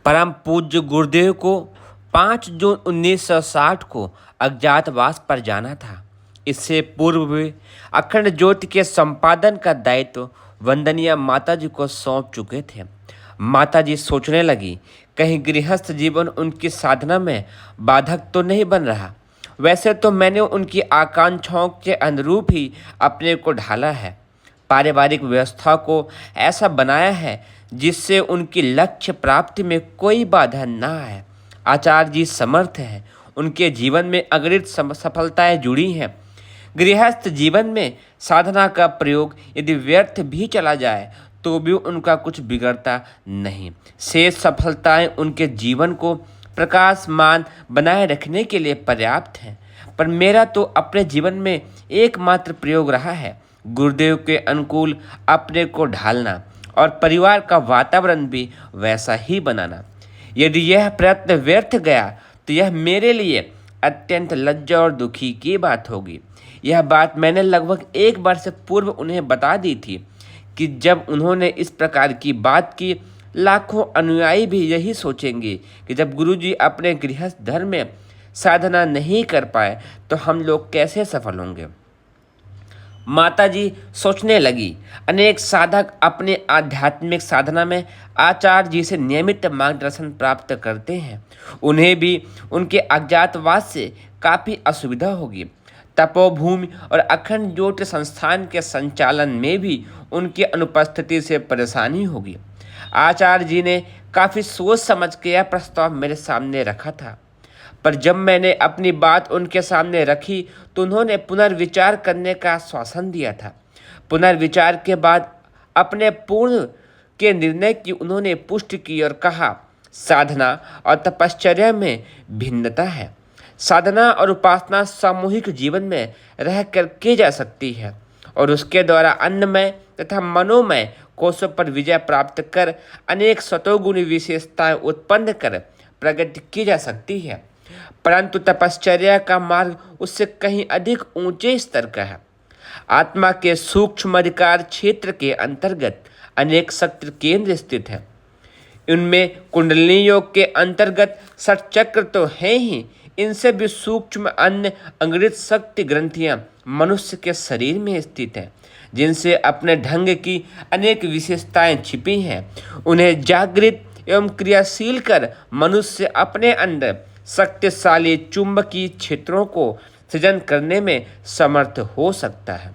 परम पूज्य गुरुदेव को 5 जून 1960 को अज्ञातवास पर जाना था। इससे पूर्व वे अखंड ज्योति के संपादन का दायित्व वंदनीय माताजी को सौंप चुके थे। माताजी सोचने लगी, कहीं गृहस्थ जीवन उनकी साधना में बाधक तो नहीं बन रहा। वैसे तो मैंने उनकी आकांक्षाओं के अनुरूप ही अपने को ढाला है, पारिवारिक व्यवस्था को ऐसा बनाया है जिससे उनकी लक्ष्य प्राप्ति में कोई बाधा न आए। आचार्य जी समर्थ हैं, उनके जीवन में अगणित सफलताएं जुड़ी हैं। गृहस्थ जीवन में साधना का प्रयोग यदि व्यर्थ भी चला जाए तो भी उनका कुछ बिगड़ता नहीं। शेष सफलताएं उनके जीवन को प्रकाशमान बनाए रखने के लिए पर्याप्त हैं। पर मेरा तो अपने जीवन में एकमात्र प्रयोग रहा है गुरुदेव के अनुकूल अपने को ढालना और परिवार का वातावरण भी वैसा ही बनाना। यदि यह प्रयत्न व्यर्थ गया तो यह मेरे लिए अत्यंत लज्जा और दुखी की बात होगी। यह बात मैंने लगभग 1 वर्ष पूर्व उन्हें बता दी थी कि जब उन्होंने इस प्रकार की बात की, लाखों अनुयायी भी यही सोचेंगे कि जब गुरुजी अपने गृहस्थ धर्म में साधना नहीं कर पाए तो हम लोग कैसे सफल होंगे। माताजी सोचने लगी, अनेक साधक अपने आध्यात्मिक साधना में आचार्य जी से नियमित मार्गदर्शन प्राप्त करते हैं। उन्हें भी उनके अज्ञातवास से काफ़ी असुविधा होगी। तपोभूमि और अखंड ज्योति संस्थान के संचालन में भी उनकी अनुपस्थिति से परेशानी होगी। आचार्य जी ने काफ़ी सोच समझ के यह प्रस्ताव मेरे सामने रखा था, पर जब मैंने अपनी बात उनके सामने रखी तो उन्होंने पुनर्विचार करने का आश्वासन दिया था। पुनर्विचार के बाद अपने पूर्ण के निर्णय की उन्होंने पुष्टि की और कहा, साधना और तपश्चर्या में भिन्नता है। साधना और उपासना सामूहिक जीवन में रहकर की जा सकती है और उसके द्वारा अन्नमय तथा मनोमय कोशों पर विजय प्राप्त कर अनेक सतोगुणी विशेषताएं उत्पन्न कर प्रगति की जा सकती है। परंतु तपश्चर्या का मार्ग उससे कहीं अधिक ऊंचे स्तर का है। आत्मा के सूक्ष्म अधिकार क्षेत्र के अंतर्गत अनेक शक्ति केंद्र स्थित है। इनमें कुंडलिनी योग के अंतर्गत षटचक्र तो हैं ही, इनसे भी सूक्ष्म अन्य अंगृत शक्ति ग्रंथियां मनुष्य के शरीर में स्थित हैं, जिनसे अपने ढंग की अनेक विशेषताएं छिपी हैं। उन्हें जागृत एवं क्रियाशील कर मनुष्य अपने अंदर शक्तिशाली चुंबकीय क्षेत्रों को सृजन करने में समर्थ हो सकता है।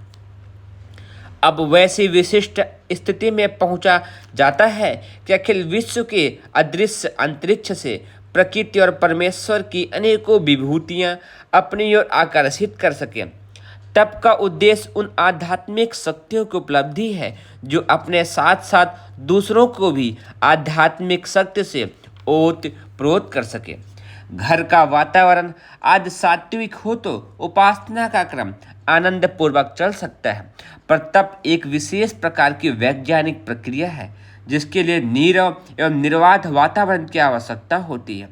अब वैसी विशिष्ट स्थिति में पहुंचा जाता है कि अखिल विश्व के अदृश्य अंतरिक्ष से प्रकृति और परमेश्वर की अनेकों विभूतियां अपनी ओर आकर्षित कर सकें। तप का उद्देश्य उन आध्यात्मिक शक्तियों की उपलब्धि है जो अपने साथ साथ दूसरों को भी आध्यात्मिक शक्ति से ओत-प्रोत कर सके। घर का वातावरण आज सात्विक हो तो उपासना का क्रम आनंद पूर्वक चल सकता है, पर तप एक विशेष प्रकार की वैज्ञानिक प्रक्रिया है जिसके लिए नीरव एवं निर्बाध वातावरण की आवश्यकता होती है।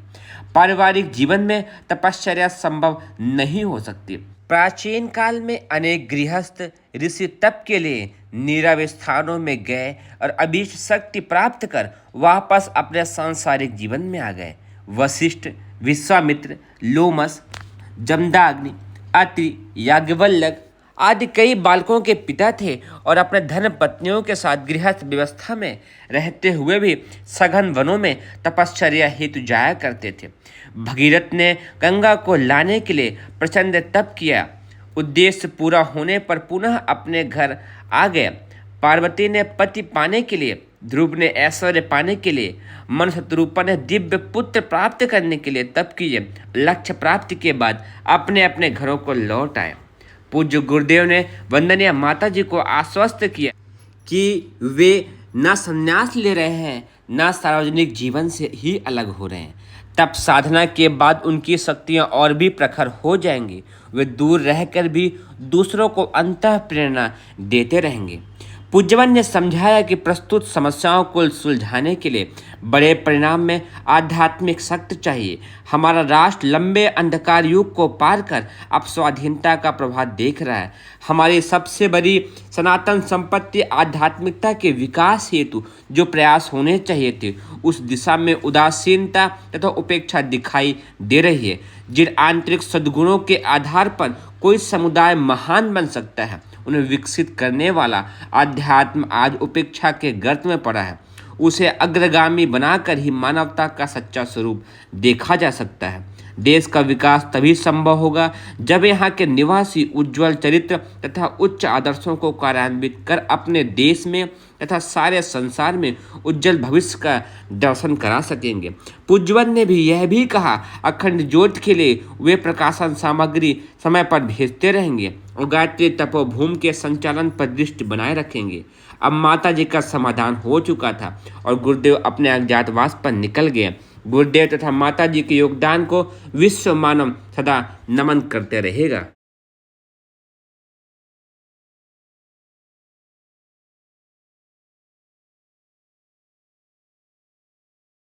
पारिवारिक जीवन में तपश्चर्या संभव नहीं हो सकती। प्राचीन काल में अनेक गृहस्थ ऋषि तप के लिए नीरव स्थानों में गए और अभीष्ट शक्ति प्राप्त कर वापस अपने सांसारिक जीवन में आ गए। वशिष्ठ, विश्वामित्र, लोमस, जमदाग्नि, अत्रि, याज्ञवल्क्य आदि कई बालकों के पिता थे और अपने धर्म पत्नियों के साथ गृहस्थ व्यवस्था में रहते हुए भी सघन वनों में तपश्चर्या हेतु जाया करते थे। भगीरथ ने गंगा को लाने के लिए प्रचंड तप किया। उद्देश्य पूरा होने पर पुनः अपने घर आ गए। पार्वती ने पति पाने के लिए, ध्रुव ने ऐश्वर्य पाने के लिए, मन शत्रुपा ने दिव्य पुत्र प्राप्त करने के लिए तप किए। लक्ष्य प्राप्ति के बाद अपने अपने घरों को लौट आए। पूज्य गुरुदेव ने वंदनीय माता जी को आश्वस्त किया कि वे न संन्यास ले रहे हैं न सार्वजनिक जीवन से ही अलग हो रहे हैं। तप साधना के बाद उनकी शक्तियां और भी प्रखर हो जाएंगी। वे दूर रहकर भी दूसरों को अंतः प्रेरणा देते रहेंगे। पूज्यवन ने समझाया कि प्रस्तुत समस्याओं को सुलझाने के लिए बड़े परिणाम में आध्यात्मिक शक्ति चाहिए। हमारा राष्ट्र लंबे अंधकार युग को पार कर अब स्वाधीनता का प्रभात देख रहा है। हमारी सबसे बड़ी सनातन संपत्ति आध्यात्मिकता के विकास हेतु जो प्रयास होने चाहिए थे, उस दिशा में उदासीनता तथा उपेक्षा दिखाई दे रही है। जिन आंतरिक सद्गुणों के आधार पर कोई समुदाय महान बन सकता है, उन्हें विकसित करने वाला आध्यात्म आज उपेक्षा के गर्त में पड़ा है। उसे अग्रगामी बनाकर ही मानवता का सच्चा स्वरूप देखा जा सकता है। देश का विकास तभी संभव होगा जब यहाँ के निवासी उज्जवल चरित्र तथा उच्च आदर्शों को कार्यान्वित कर अपने देश में तथा सारे संसार में उज्जवल भविष्य का दर्शन करा सकेंगे। पूज्यवन ने भी यह भी कहा, अखंड ज्योति के लिए वे प्रकाशन सामग्री समय पर भेजते रहेंगे और गायत्री तपोभूमि के संचालन पर दृष्टि बनाए रखेंगे। अब माता जी का समाधान हो चुका था और गुरुदेव अपने अज्ञातवास पर निकल गए। गुरुदेव तथा माता जी के योगदान को विश्व मानव सदा नमन करते रहेगा।